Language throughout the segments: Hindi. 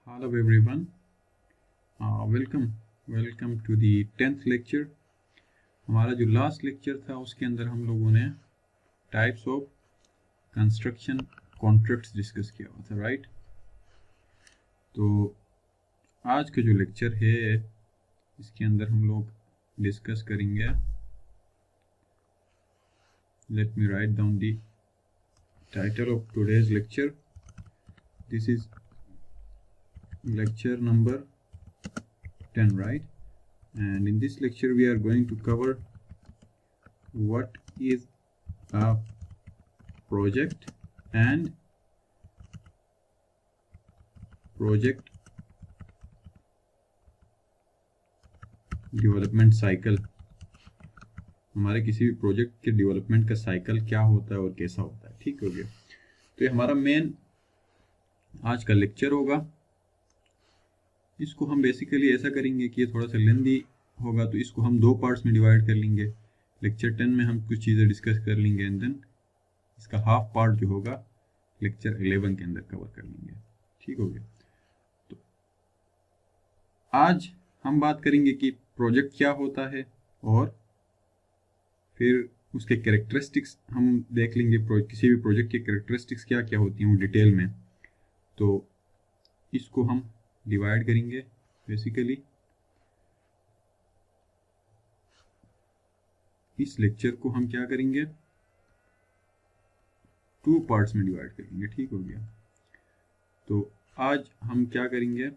Hello everyone. Welcome to the 10th lecture. हमारा जो लास्ट लेक्चर था उसके अंदर हम लोगों ने types of construction contracts discuss किया हुआ था, राइट। तो आज का जो लेक्चर है इसके अंदर हम लोग डिस्कस करेंगे, let me write down the title of today's lecture. This is lecture number 10, right? And in this lecture we are going to cover what is a project and project development cycle। हमारे किसी भी प्रोजेक्ट के डेवलपमेंट का साइकिल क्या होता है और कैसा होता है, ठीक हो गया। तो ये हमारा मेन आज का लेक्चर होगा। इसको हम बेसिकली ऐसा करेंगे कि ये थोड़ा सा लेंदी होगा, तो इसको हम दो पार्ट्स में डिवाइड कर लेंगे। लेक्चर 10 में हम कुछ चीज़ें डिस्कस कर लेंगे एंड देन इसका हाफ पार्ट जो होगा लेक्चर 11 के अंदर कवर कर लेंगे, ठीक हो गया। तो आज हम बात करेंगे कि प्रोजेक्ट क्या होता है और फिर उसके कैरेक्टरिस्टिक्स हम देख लेंगे। किसी भी प्रोजेक्ट के कैरेक्टरिस्टिक्स क्या क्या होती हैं वो डिटेल में। तो इसको हम डिवाइड करेंगे बेसिकली। इस लेक्चर को हम क्या करेंगे, टू पार्ट्स में डिवाइड करेंगे, ठीक हो गया। तो आज हम क्या करेंगे,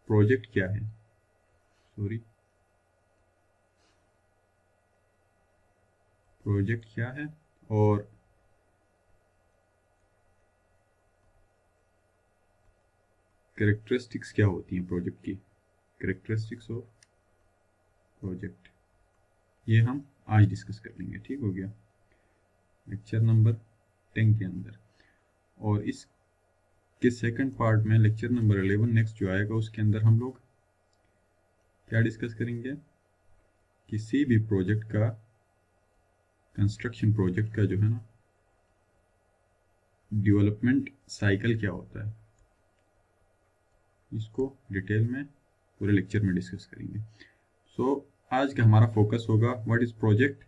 प्रोजेक्ट क्या है, प्रोजेक्ट क्या है और कैरेक्टरिस्टिक्स क्या होती हैं प्रोजेक्ट की, कैरेक्टरिस्टिक्स ऑफ प्रोजेक्ट, ये हम आज डिस्कस कर लेंगे, ठीक हो गया, लेक्चर नंबर 10 के अंदर। और इसके सेकंड पार्ट में लेक्चर नंबर 11 नेक्स्ट जो आएगा उसके अंदर हम लोग क्या डिस्कस करेंगे, किसी भी प्रोजेक्ट का, कंस्ट्रक्शन प्रोजेक्ट का जो है ना, डेवलपमेंट साइकिल क्या होता है, इसको डिटेल में पूरे लेक्चर में डिस्कस करेंगे। सो आज का हमारा फोकस होगा what is project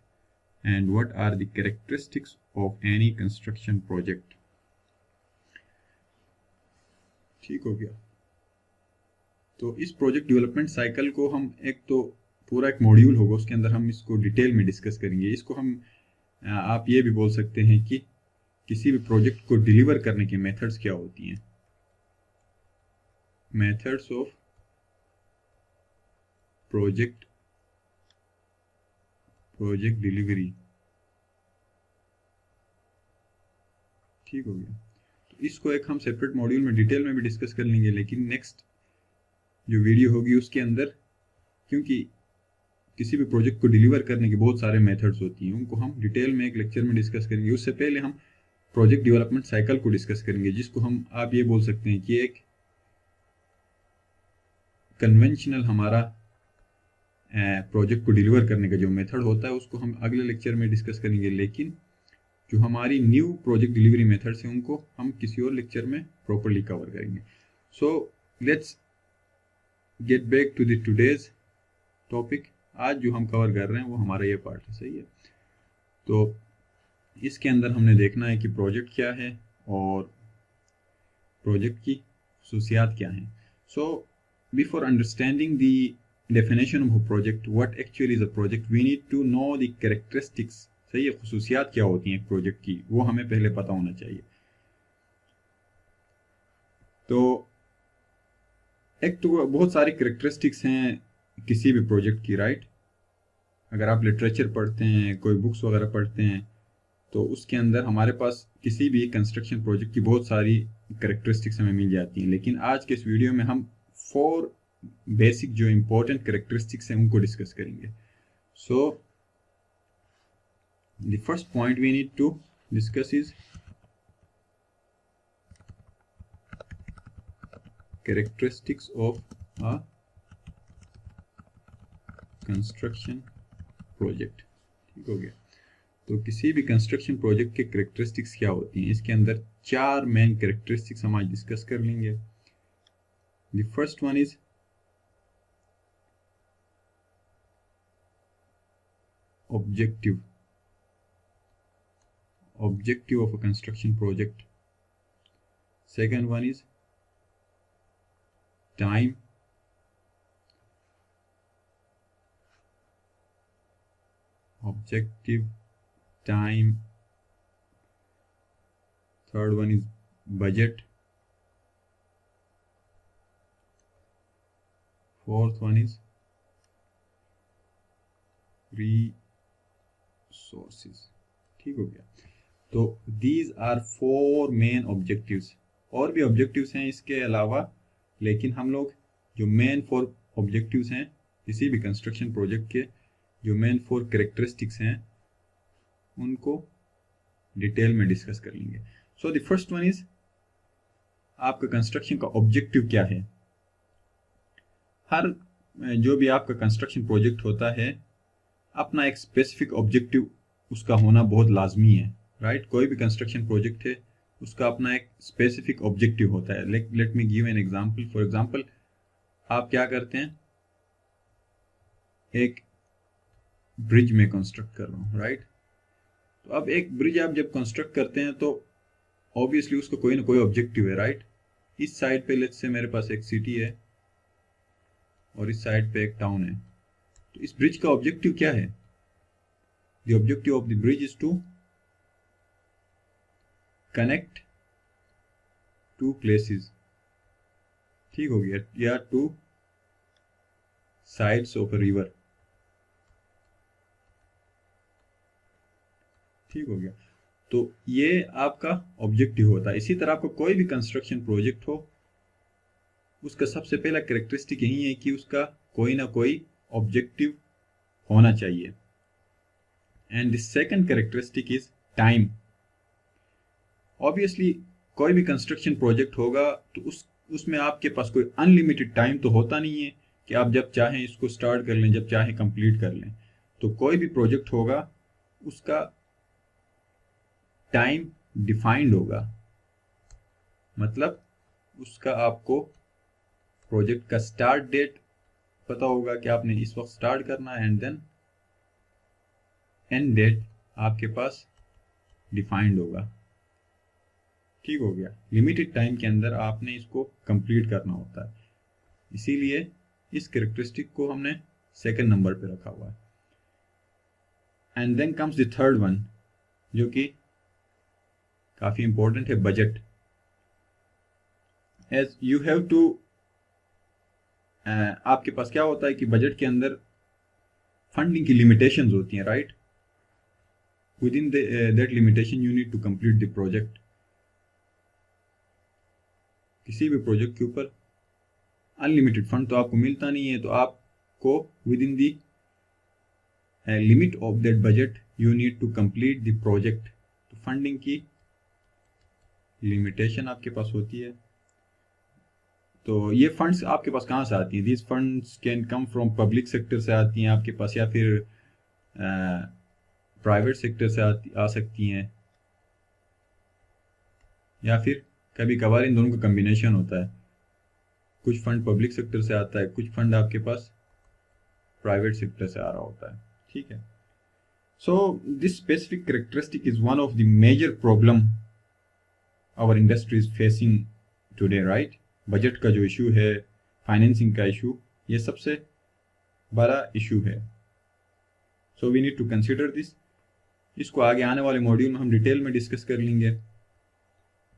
and what are the characteristics of any construction project, ठीक हो गया। तो इस प्रोजेक्ट डेवलपमेंट साइकिल को हम एक तो पूरा एक मॉड्यूल होगा उसके अंदर हम इसको डिटेल में डिस्कस करेंगे। इसको हम आप ये भी बोल सकते हैं कि किसी भी प्रोजेक्ट को डिलीवर करने की मेथड्स क्या होती हैं, मेथड्स ऑफ प्रोजेक्ट डिलीवरी, ठीक हो गया। तो इसको एक हम सेपरेट मॉड्यूल में डिटेल में भी डिस्कस कर लेंगे, लेकिन नेक्स्ट जो वीडियो होगी उसके अंदर, क्योंकि किसी भी प्रोजेक्ट को डिलीवर करने के बहुत सारे मेथड्स होती हैं, उनको हम डिटेल में एक लेक्चर में डिस्कस करेंगे। उससे पहले हम प्रोजेक्ट डेवलपमेंट साइकिल को डिस्कस करेंगे, जिसको हम आप ये बोल सकते हैं कि एक कन्वेंशनल हमारा प्रोजेक्ट को डिलीवर करने का जो मेथड होता है उसको हम अगले लेक्चर में डिस्कस करेंगे, लेकिन जो हमारी न्यू प्रोजेक्ट डिलीवरी मेथड्स हैं उनको हम किसी और लेक्चर में प्रॉपर्ली कवर करेंगे। So let's get back to the today's topic. आज जो हम कवर कर रहे हैं वो हमारा ये पार्ट है, सही है। तो इसके अंदर हमने देखना है कि प्रोजेक्ट क्या है और प्रोजेक्ट की खसूसियात क्या हैं। सो before understanding the definition of a project, what actually is a project, we need to know the characteristics, सही है, खसूसियात क्या होती हैं एक प्रोजेक्ट की, वो हमें पहले पता होना चाहिए। तो एक तो बहुत सारी कैरेक्टरिस्टिक्स हैं किसी भी प्रोजेक्ट की, राइट। अगर आप लिटरेचर पढ़ते हैं, कोई बुक्स वगैरह पढ़ते हैं, तो उसके अंदर हमारे पास किसी भी कंस्ट्रक्शन प्रोजेक्ट की बहुत सारी कैरेक्टरिस्टिक्स हमें मिल जाती हैं, लेकिन आज के इस वीडियो में हम 4 बेसिक जो इंपॉर्टेंट कैरेक्टरिस्टिक्स हैं उनको डिस्कस करेंगे। So the first point we need to discuss is characteristics of a construction project, ठीक हो गया। तो किसी भी कंस्ट्रक्शन प्रोजेक्ट के करेक्टरिस्टिक्स क्या होती हैं, इसके अंदर 4 मेन करेक्टरिस्टिक्स हम आज डिस्कस कर लेंगे। The first one is objective of a construction project. Second one is time. Objective, time. Third one is budget. Fourth one is resources. ठीक हो गया। तो these are 4 मेन ऑब्जेक्टिव्स। और भी ऑब्जेक्टिव्स हैं इसके अलावा, लेकिन हम लोग जो मेन 4 ऑब्जेक्टिव्स हैं किसी भी कंस्ट्रक्शन प्रोजेक्ट के, जो मेन 4 करेक्टरिस्टिक्स हैं, उनको डिटेल में डिस्कस कर लेंगे। सो द फर्स्ट वन इज आपका कंस्ट्रक्शन का ऑब्जेक्टिव क्या है। हर जो भी आपका कंस्ट्रक्शन प्रोजेक्ट होता है, अपना एक स्पेसिफिक ऑब्जेक्टिव उसका होना बहुत लाजमी है, राइट। कोई भी कंस्ट्रक्शन प्रोजेक्ट है, उसका अपना एक स्पेसिफिक ऑब्जेक्टिव होता है। Let me give an example. For example, आप क्या करते हैं, एक ब्रिज में कंस्ट्रक्ट कर रहा हूँ, राइट। तो अब एक ब्रिज आप जब कंस्ट्रक्ट करते हैं तो ऑब्वियसली उसका कोई ना कोई ऑब्जेक्टिव है, राइट। इस साइड पे लेट्स से मेरे पास एक सिटी है और इस साइड पे एक टाउन है। तो इस ब्रिज का ऑब्जेक्टिव क्या है? The objective of the bridge is to connect two places, ठीक हो गया, या two sides of a river, ठीक हो गया। तो ये आपका ऑब्जेक्टिव होता है। इसी तरह आपको कोई भी कंस्ट्रक्शन प्रोजेक्ट हो, उसका सबसे पहला कैरेक्टरिस्टिक यही है कि उसका कोई ना कोई ऑब्जेक्टिव होना चाहिए। And the second characteristic is time. Obviously कोई भी कंस्ट्रक्शन प्रोजेक्ट होगा तो उसमें आपके पास कोई अनलिमिटेड टाइम तो होता नहीं है कि आप जब चाहें इसको स्टार्ट कर लें, जब चाहें कंप्लीट कर लें। तो कोई भी प्रोजेक्ट होगा उसका टाइम डिफाइंड होगा, मतलब उसका आपको प्रोजेक्ट का स्टार्ट डेट पता होगा कि आपने इस वक्त स्टार्ट करना है, एंड देन एंड डेट आपके पास डिफाइंड होगा, ठीक हो गया। लिमिटेड टाइम के अंदर आपने इसको कंप्लीट करना होता है, इसीलिए इस कैरेक्टरिस्टिक को हमने सेकंड नंबर पे रखा हुआ है। And then comes the third one, जो कि काफी इंपॉर्टेंट है, budget. As you have to, आपके पास क्या होता है कि बजट के अंदर फंडिंग की लिमिटेशंस होती हैं, right. Within that limitation you need to complete the project. किसी भी प्रोजेक्ट के ऊपर अनलिमिटेड फंड तो आपको मिलता नहीं है, तो आपको within the limit of that budget you need to complete the project. तो फंडिंग की लिमिटेशन आपके पास होती है। तो ये फंड्स आपके पास कहाँ से आती हैं? These funds can come from public sector से आती हैं आपके पास, या फिर प्राइवेट सेक्टर से आ सकती हैं, या फिर कभी कभार इन दोनों का कम्बिनेशन होता है। कुछ फंड पब्लिक सेक्टर से आता है, कुछ फंड आपके पास प्राइवेट सेक्टर से आ रहा होता है, ठीक है। So this specific characteristic is one of the major problem our industry is facing today, right. Budget का जो इशू है, फाइनेंसिंग का इशू, ये सबसे बड़ा इशू है। So we need to consider this. इसको आगे आने वाले मॉड्यूल में हम डिटेल में डिस्कस कर लेंगे।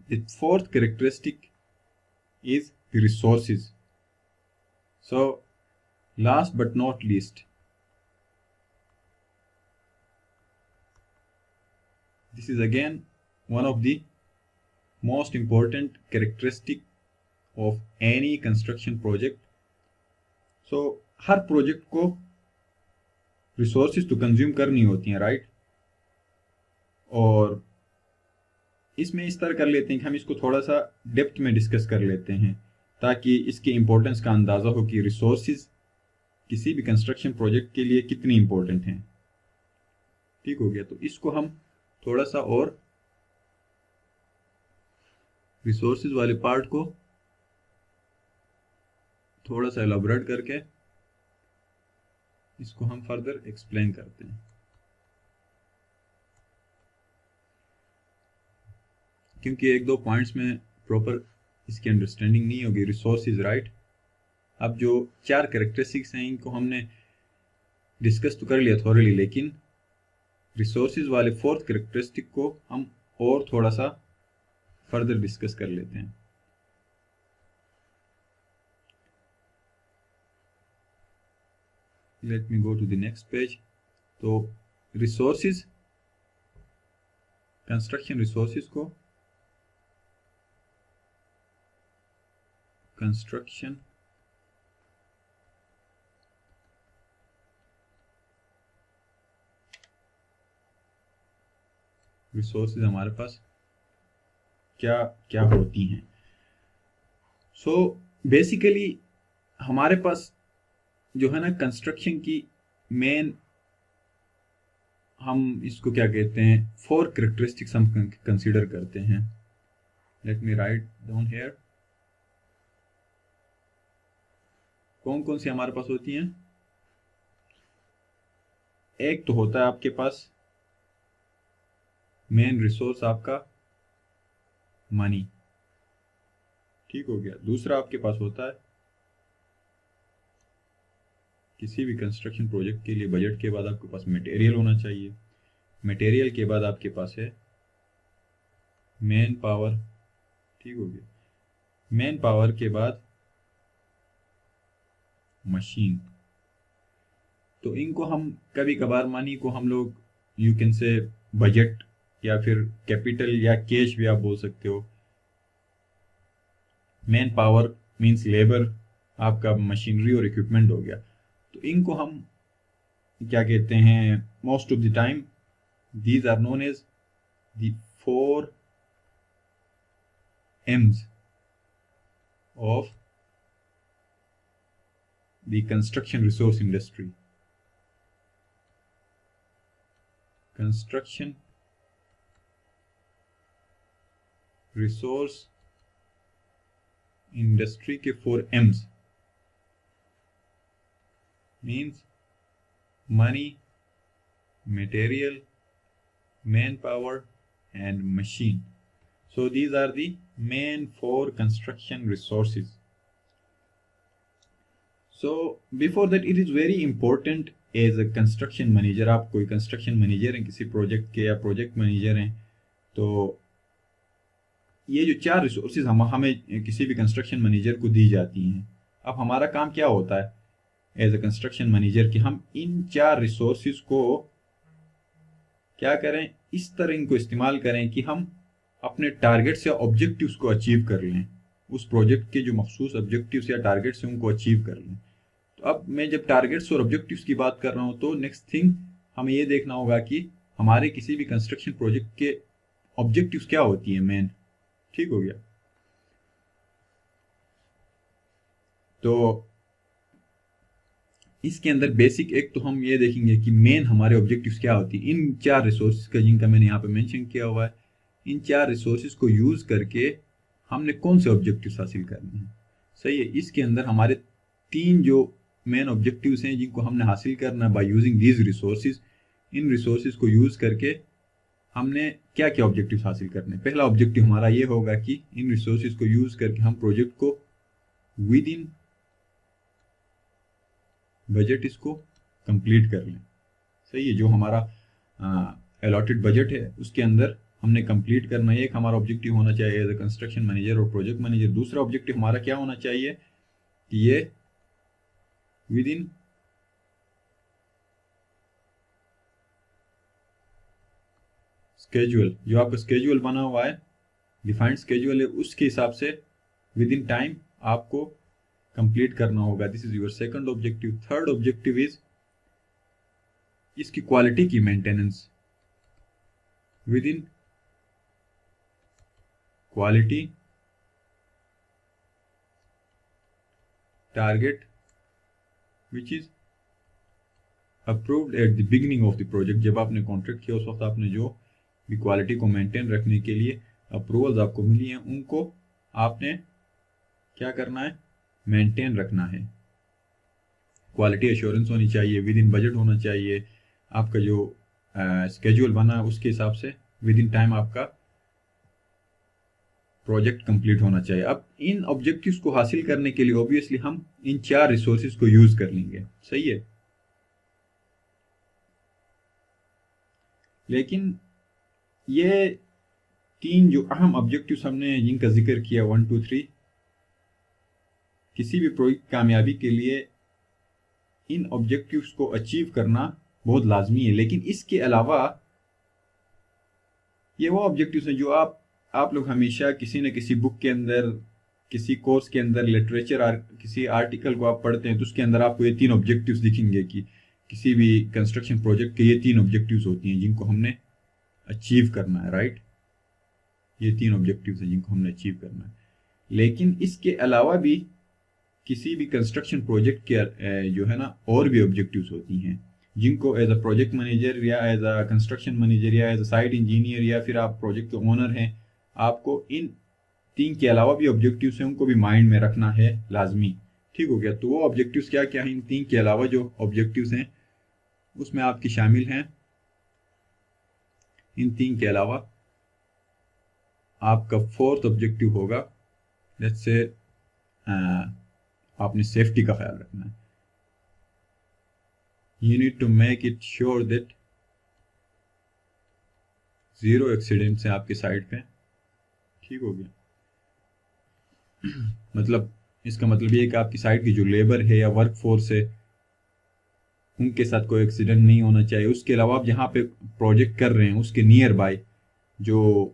The fourth characteristic is the resources. So last but not least, this is again one of the most important characteristic of any construction project. So her project को रिसोर्सेज तो कंज्यूम करनी होती हैं, राइट। और इसमें इस तरह कर लेते हैं कि हम इसको थोड़ा सा डेप्थ में डिस्कस कर लेते हैं, ताकि इसके इम्पोर्टेंस का अंदाज़ा हो कि रिसोर्सेज किसी भी कंस्ट्रक्शन प्रोजेक्ट के लिए कितनी इंपॉर्टेंट हैं। ठीक हो गया। तो इसको हम थोड़ा सा और रिसोर्सेज वाले पार्ट को थोड़ा सा एलाबोरेट करके इसको हम फर्दर एक्सप्लेन करते हैं, क्योंकि एक दो पॉइंट्स में प्रॉपर इसकी अंडरस्टैंडिंग नहीं होगी। रिसोर्सेज राइट, अब जो चार कैरेक्टरिस्टिक्स हैं इनको हमने डिस्कस तो कर लिया थोरली, लेकिन रिसोर्सेज वाले फोर्थ कैरेक्टरिस्टिक को हम और थोड़ा सा फर्दर डिस्कस कर लेते हैं। Let me go to the next page. तो रिसोर्सेज, कंस्ट्रक्शन रिसोर्सेज को कंस्ट्रक्शन रिसोर्सेज हमारे पास क्या क्या होती हैं। सो बेसिकली हमारे पास जो है ना कंस्ट्रक्शन की मेन, हम इसको क्या कहते हैं, फोर कैरेक्टरिस्टिक्स हम कंसीडर करते हैं। Let me write down here. कौन कौन सी हमारे पास होती हैं? एक तो होता है आपके पास मेन रिसोर्स आपका मनी, ठीक हो गया। दूसरा आपके पास होता है किसी भी कंस्ट्रक्शन प्रोजेक्ट के लिए बजट के बाद आपके पास मटेरियल होना चाहिए। मटेरियल के बाद आपके पास है मैन पावर, ठीक हो गया। मैन पावर के बाद मशीन। तो इनको हम कभी कभार मनी को हम लोग यू कैन से बजट या फिर कैपिटल या कैश भी आप बोल सकते हो। मैन पावर मींस लेबर, आपका मशीनरी और इक्विपमेंट हो गया। तो इनको हम क्या कहते हैं, most of the time these are known as the 4 M's of the construction resource industry. Construction resource industry के 4 M's means money, material, manpower and machine. So these are the main 4 construction resources. So before that it is very important as a construction manager, आप कोई construction manager हैं किसी प्रोजेक्ट के या प्रोजेक्ट मैनेजर हैं, तो ये जो 4 रिसोर्सेज हमें किसी भी कंस्ट्रक्शन मैनेजर को दी जाती हैं। अब हमारा काम क्या होता है एज अ कंस्ट्रक्शन मैनेजर कि हम इन 4 रिसोर्सेज को क्या करें, इस तरह इनको इस्तेमाल करें कि हम अपने टारगेट्स या ऑब्जेक्टिव्स को अचीव कर लें। उस प्रोजेक्ट के जो मखसूस ऑब्जेक्टिव्स या टारगेट्स हैं उनको अचीव कर लें। तो अब मैं जब टारगेट्स और ऑब्जेक्टिव्स की बात कर रहा हूं तो नेक्स्ट थिंग हमें ये देखना होगा कि हमारे किसी भी कंस्ट्रक्शन प्रोजेक्ट के ऑब्जेक्टिव्स क्या होती है मेन, ठीक हो गया। तो इसके अंदर बेसिक एक तो हम ये देखेंगे कि मेन हमारे ऑब्जेक्टिव्स क्या होती है इन 4 रिसोर्सेज का, जिनका मैंने यहाँ पे मेंशन किया हुआ है। इन 4 रिसोर्सेज को यूज करके हमने कौन से ऑब्जेक्टिव्स हासिल करने हैं, सही है। इसके अंदर हमारे 3 जो मेन ऑब्जेक्टिव्स हैं जिनको हमने हासिल करना है by using these resources. In resources को यूज करके हमने क्या क्या ऑब्जेक्टिव्स हासिल करने। पहला ऑब्जेक्टिव हमारा ये होगा कि इन रिसोर्सेज को यूज करके हम प्रोजेक्ट को विद इन बजट इसको कंप्लीट कर लें, सही है। जो हमारा अलॉटेड बजट है उसके अंदर हमने कंप्लीट करना है। एक हमारा ऑब्जेक्टिव होना चाहिए एज ए कंस्ट्रक्शन मैनेजर और प्रोजेक्ट मैनेजर। दूसरा ऑब्जेक्टिव हमारा क्या होना चाहिए कि ये विद इन स्केड्यूल, जो आपका स्केड्यूल बना हुआ है, डिफाइंड स्केड्यूल है, उसके हिसाब से विद इन टाइम आपको कंप्लीट करना होगा। This is your second objective. Third objective is इसकी क्वालिटी की maintenance with in quality target which is approved at the beginning of the project, जब आपने कॉन्ट्रैक्ट किया उस वक्त आपने जो भी क्वालिटी को मेंटेन रखने के लिए अप्रूवल्स आपको मिली हैं उनको आपने क्या करना है, मेंटेन रखना है। क्वालिटी एश्योरेंस होनी चाहिए, विद इन बजट होना चाहिए, आपका जो स्केड्यूल बना है उसके हिसाब से विद इन टाइम आपका प्रोजेक्ट कंप्लीट होना चाहिए। अब इन ऑब्जेक्टिव्स को हासिल करने के लिए ऑब्वियसली हम इन 4 रिसोर्सेज को यूज कर लेंगे, सही है। लेकिन ये 3 जो अहम ऑब्जेक्टिव्स हमने जिनका जिक्र किया 1 2 3, किसी भी प्रोजेक्ट की कामयाबी के लिए इन ऑब्जेक्टिव्स को अचीव करना बहुत लाजमी है। लेकिन इसके अलावा ये वो ऑब्जेक्टिव्स हैं जो आप लोग हमेशा किसी न किसी बुक के अंदर, किसी कोर्स के अंदर, लिटरेचर किसी आर्टिकल को आप पढ़ते हैं तो उसके अंदर आपको ये 3 ऑब्जेक्टिव्स दिखेंगे कि किसी भी कंस्ट्रक्शन प्रोजेक्ट के ये 3 ऑब्जेक्टिव्स होती हैं जिनको हमने अचीव करना है, राइट। ये 3 ऑब्जेक्टिव्स हैं जिनको हमने अचीव करना है। लेकिन इसके अलावा भी किसी भी कंस्ट्रक्शन प्रोजेक्ट के जो है ना और भी ऑब्जेक्टिव्स होती हैं जिनको एज अ प्रोजेक्ट मैनेजर या एज अ कंस्ट्रक्शन मैनेजर या एज अ साइट इंजीनियर या फिर आप प्रोजेक्ट के ओनर हैं, आपको इन 3 के अलावा भी ऑब्जेक्टिव्स हैं उनको भी माइंड में रखना है लाजमी। ठीक हो गया। तो वो ऑब्जेक्टिव्स क्या क्या हैं, इन 3 के अलावा जो ऑब्जेक्टिव्स हैं उसमें आपकी शामिल हैं, इन 3 के अलावा आपका 4th ऑब्जेक्टिव होगा, लेट्स से आपने सेफ्टी का ख्याल रखना है। You need to make it sure that 0 accidents हैं आपके साइट पे। ठीक हो गया। मतलब इसका मतलब ये है कि आपकी साइट की जो लेबर है या वर्क फोर्स है उनके साथ कोई एक्सीडेंट नहीं होना चाहिए। उसके अलावा आप जहाँ पे प्रोजेक्ट कर रहे हैं उसके नियर बाय जो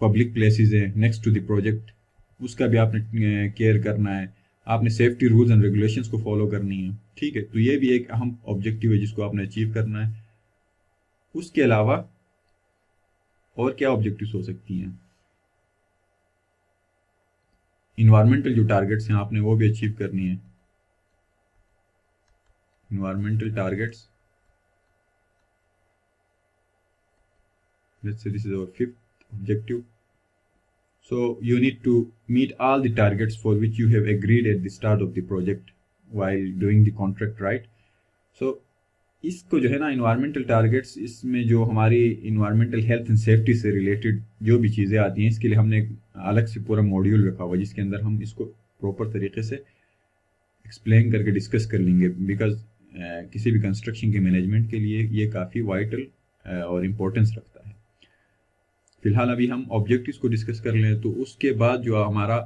पब्लिक प्लेसेस हैं नेक्स्ट टू द प्रोजेक्ट, उसका भी आपने केयर करना है। आपने सेफ्टी रूल्स एंड रेगुलेशंस को फॉलो करनी है। ठीक है। तो ये भी एक अहम ऑब्जेक्टिव है जिसको आपने अचीव करना है। उसके अलावा और क्या ऑब्जेक्टिव्स हो सकती हैं, इन्वायरमेंटल जो टारगेट्स हैं आपने वो भी अचीव करनी है। Environmental targets, let's say this is our 5th objective. So you need to meet all the targets for which you have agreed at the start of the project while doing the contract, right? So इसको जो है ना इन्वायरमेंटल टारगेट्स, इसमें जो हमारी इन्वायरमेंटल हेल्थ एंड सेफ्टी से रिलेटेड जो भी चीज़ें आती हैं इसके लिए हमने एक अलग से पूरा मॉड्यूल रखा हुआ है जिसके अंदर हम इसको प्रॉपर तरीके से एक्सप्लेन करके डिस्कस कर लेंगे। बिकॉज किसी भी कंस्ट्रक्शन के मैनेजमेंट के लिए ये काफ़ी वाइटल और इम्पोर्टेंस रखता है। फिलहाल अभी हम ऑब्जेक्टिव्स को डिस्कस कर लें। तो उसके बाद जो हमारा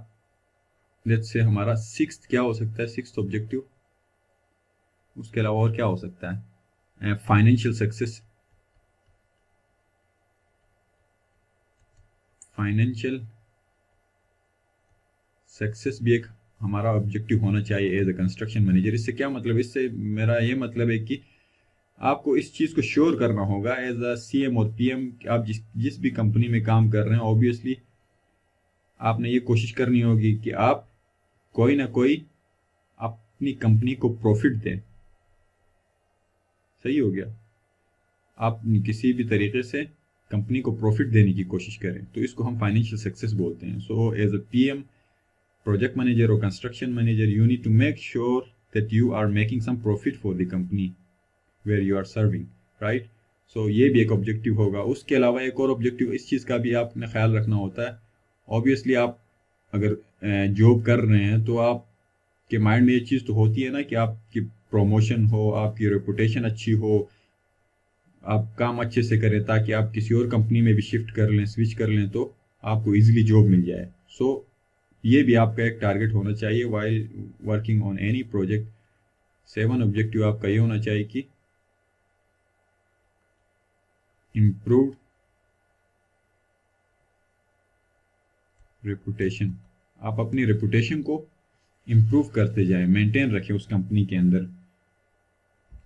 लेट्स से हमारा 6th क्या हो सकता है, 6th ऑब्जेक्टिव, उसके अलावा और क्या हो सकता है, फाइनेंशियल सक्सेस। फाइनेंशियल सक्सेस भी एक हमारा ऑब्जेक्टिव होना चाहिए एज ए कंस्ट्रक्शन मैनेजर। इससे क्या मतलब, इससे मेरा ये मतलब है कि आपको इस चीज़ को श्योर करना होगा एज अ CM और PM, आप जिस भी कंपनी में काम कर रहे हैं ऑब्वियसली आपने ये कोशिश करनी होगी कि आप कोई ना कोई अपनी कंपनी को प्रॉफिट दें। सही हो गया। आप किसी भी तरीके से कंपनी को प्रॉफिट देने की कोशिश करें तो इसको हम फाइनेंशियल सक्सेस बोलते हैं। So as a PM, project manager और construction manager, you need to make sure that you are making some profit for the company where you are serving, right? So ये भी एक ऑब्जेक्टिव होगा। उसके अलावा एक और ऑब्जेक्टिव इस चीज़ का भी आपने ख्याल रखना होता है। ऑब्वियसली आप अगर जॉब कर रहे हैं तो आपके माइंड में ये चीज़ तो होती है ना कि आपकी प्रमोशन हो, आपकी रेपुटेशन अच्छी हो, आप काम अच्छे से करें ताकि आप किसी और कंपनी में भी शिफ्ट कर लें, स्विच कर लें तो आपको ईजिली जॉब मिल जाए। सो ये भी आपका एक टारगेट होना चाहिए while working on any project. 7 objective आपका ये होना चाहिए कि इम्प्रूव रेपुटेशन। आप अपनी रेपुटेशन को इम्प्रूव करते जाएं, मेंटेन रखें उस कंपनी के अंदर।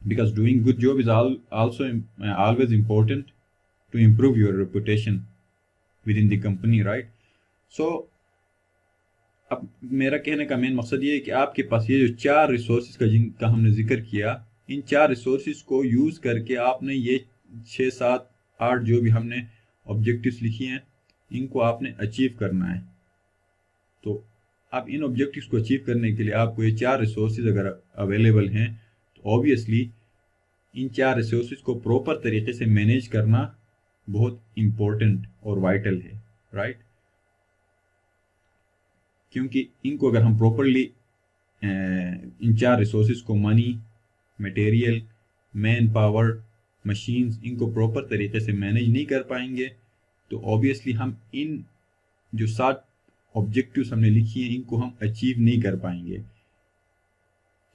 Because doing good job is also always important to improve your reputation within the company, right? So अब मेरा कहने का मेन मकसद ये है कि आपके पास ये जो 4 रिसोर्सेज का जिनका हमने जिक्र किया इन 4 रिसोर्सेज को यूज़ करके आपने ये 6, 7, 8 जो भी हमने ऑब्जेक्टिव्स लिखी हैं इनको आपने अचीव करना है। तो अब इन ऑब्जेक्टिव्स को अचीव करने के लिए आपको ये 4 रिसोर्सेज अगर अवेलेबल हैं तो ऑब्वियसली इन 4 रिसोर्सेज को प्रॉपर तरीके से मैनेज करना बहुत इम्पोर्टेंट और वाइटल है, राइट। क्योंकि इनको अगर हम प्रॉपरली इन 4 रिसोर्सेज को money, material, man power, machines इनको प्रॉपर तरीके से मैनेज नहीं कर पाएंगे तो ऑब्वियसली हम इन जो 7 ऑब्जेक्टिव्स हमने लिखी हैं इनको हम अचीव नहीं कर पाएंगे।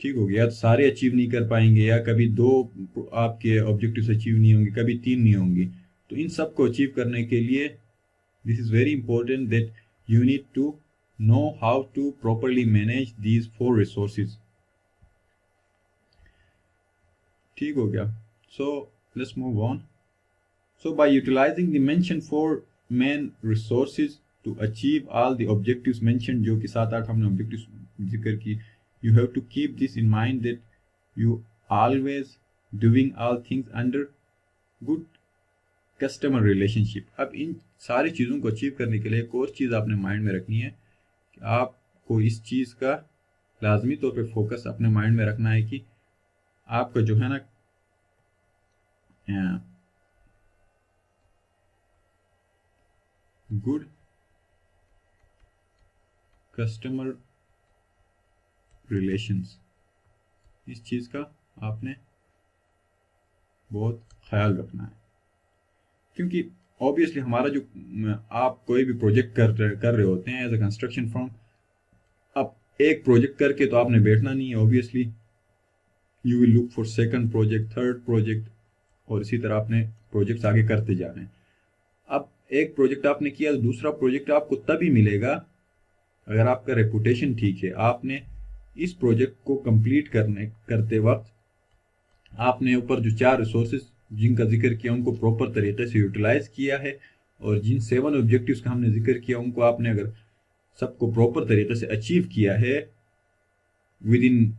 ठीक हो गया, तो सारे अचीव नहीं कर पाएंगे या कभी 2 आपके ऑब्जेक्टिव्स अचीव नहीं होंगे, कभी 3 नहीं होंगे। तो इन सब को अचीव करने के लिए this is very important that you need to know how to properly manage these 4 resources। ठीक हो गया। So let's move on। So by utilizing the mentioned 4 main resources to achieve all the objectives mentioned, जो कि 7-8 हमने objectives जिक्र की, you have to keep this in mind that you always doing all things under good customer relationship। अब इन सारी चीज़ों को अचीव करने के लिए एक और चीज़ आपने माइंड में रखनी है, आपको इस चीज़ का लाजमी तौर पे फोकस अपने माइंड में रखना है कि आपका जो है ना गुड कस्टमर रिलेशंस, इस चीज़ का आपने बहुत ख्याल रखना है। क्योंकि ऑब्वियसली हमारा जो आप कोई भी प्रोजेक्ट कर रहे होते हैं एज अ कंस्ट्रक्शन फर्म, अब एक प्रोजेक्ट करके तो आपने बैठना नहीं है। Obviously you will look for second project, third project, और इसी तरह आपने प्रोजेक्ट्स आगे करते जा रहे हैं। अब एक प्रोजेक्ट आपने किया तो दूसरा प्रोजेक्ट आपको तभी मिलेगा अगर आपका रेपुटेशन ठीक है। आपने इस प्रोजेक्ट को कंप्लीट करते वक्त आपने ऊपर जो 4 रिसोर्सेज जिनका जिक्र किया उनको प्रॉपर तरीके से यूटिलाइज किया है, और जिन 7 ऑब्जेक्टिव्स का हमने जिक्र किया उनको आपने अगर सबको प्रॉपर तरीके से अचीव किया है with in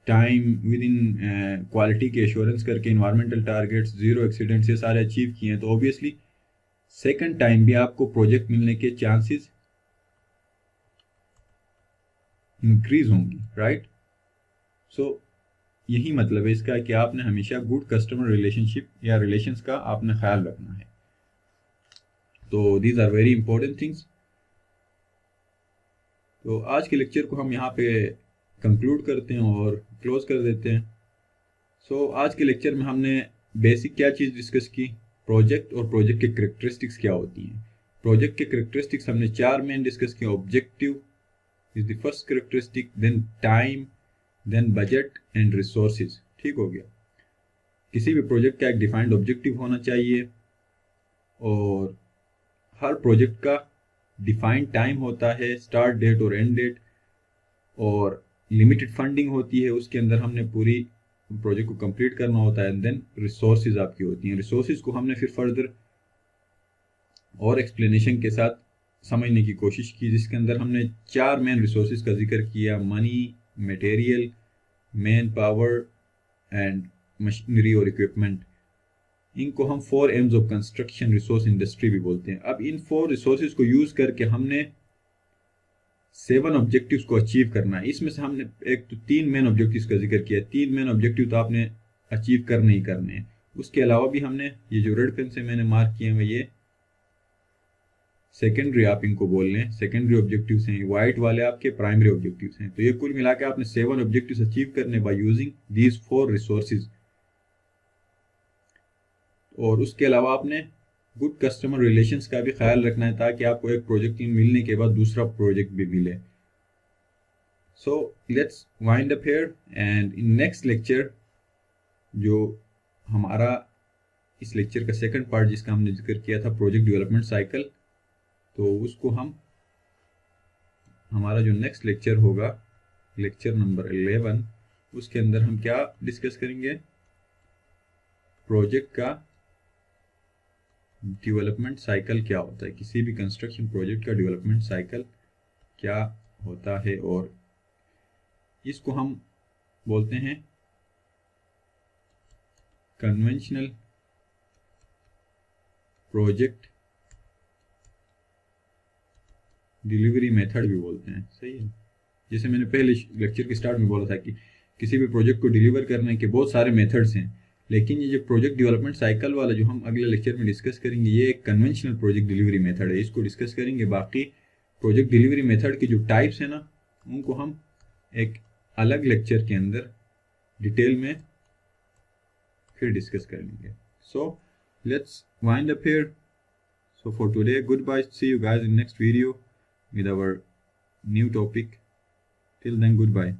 time, with in quality के एश्योरेंस करके, इन्वायरमेंटल टारगेट्स, 0 एक्सीडेंट्स, ये सारे अचीव किए हैं, तो ऑब्वियसली सेकंड टाइम भी आपको प्रोजेक्ट मिलने के चांसेस इंक्रीज होंगी, राइट। सो यही मतलब है इसका कि आपने हमेशा गुड कस्टमर रिलेशनशिप या रिलेशंस का आपने ख्याल रखना है। तो these are very important things. तो आज के लेक्चर को हम यहाँ पे कंक्लूड करते हैं और क्लोज कर देते हैं। सो आज के लेक्चर में हमने बेसिक क्या चीज़ डिस्कस की, प्रोजेक्ट और प्रोजेक्ट के करेक्टरिस्टिक्स क्या होती हैं। प्रोजेक्ट के करेक्टरिस्टिक्स हमने 4 मेन डिस्कस किए। Objective is the first characteristic, then time, then budget and resources. ठीक हो गया। किसी भी प्रोजेक्ट का एक डिफाइंड ऑब्जेक्टिव होना चाहिए और हर प्रोजेक्ट का डिफाइंड टाइम होता है, स्टार्ट डेट और एंड डेट, और लिमिटेड फंडिंग होती है, उसके अंदर हमने पूरी प्रोजेक्ट को कंप्लीट करना होता है। एंड देन रिसोर्सेज आपकी होती हैं। रिसोर्सेज को हमने फिर फर्दर और एक्सप्लेनेशन के साथ समझने की कोशिश की, जिसके अंदर हमने 4 मेन रिसोर्सेज का जिक्र किया, money, material, man power and machinery और इक्विपमेंट। इनको हम 4 AIIMS of construction resource industry भी बोलते हैं। अब इन 4 रिसोर्सेज को यूज करके हमने 7 ऑब्जेक्टिव्स को अचीव करना है। इसमें से हमने एक तो 3 मेन ऑब्जेक्टिव्स का जिक्र किया। 3 मेन ऑब्जेक्टिव तो आपने अचीव करने ही करने हैं। उसके अलावा भी हमने ये जो रेड पेन से मैंने मार्क किए हैं ये सेकेंडरी आप इनको बोल लें, सेकेंडरी ऑब्जेक्टिव्स हैं। वाइट वाले आपके प्राइमरी ऑब्जेक्टिव्स हैं। तो ये कुल मिला के आपने 7 ऑब्जेक्टिव्स अचीव करने बाय यूजिंग दीज 4 रिसोर्सेज। और उसके अलावा आपने गुड कस्टमर रिलेशंस का भी ख्याल रखना है ताकि आपको एक प्रोजेक्ट मिलने के बाद दूसरा प्रोजेक्ट भी मिले। So let's wind up here and in next lecture, जो हमारा इस लेक्चर का सेकंड पार्ट जिसका हमने जिक्र किया था प्रोजेक्ट डेवलपमेंट साइकिल, तो उसको हमारा जो नेक्स्ट लेक्चर होगा लेक्चर नंबर 11, उसके अंदर हम क्या डिस्कस करेंगे, प्रोजेक्ट का डेवलपमेंट साइकिल क्या होता है, किसी भी कंस्ट्रक्शन प्रोजेक्ट का डेवलपमेंट साइकिल क्या होता है, और इसको हम बोलते हैं कन्वेंशनल प्रोजेक्ट डिलीवरी मेथड भी बोलते हैं, सही है। जैसे मैंने पहले लेक्चर के स्टार्ट में बोला था कि किसी भी प्रोजेक्ट को डिलीवर करने के बहुत सारे मेथड्स हैं, लेकिन ये जो प्रोजेक्ट डेवलपमेंट साइकिल वाला जो हम अगले लेक्चर में डिस्कस करेंगे, ये एक कन्वेंशनल प्रोजेक्ट डिलीवरी मेथड है, इसको डिस्कस करेंगे। बाकी प्रोजेक्ट डिलीवरी मेथड की जो टाइप्स है ना, उनको हम एक अलग लेक्चर के अंदर डिटेल में फिर डिस्कस करेंगे। So let's wind up here. So for today, goodbye. See you guys in next video with our new topic. Till then, goodbye.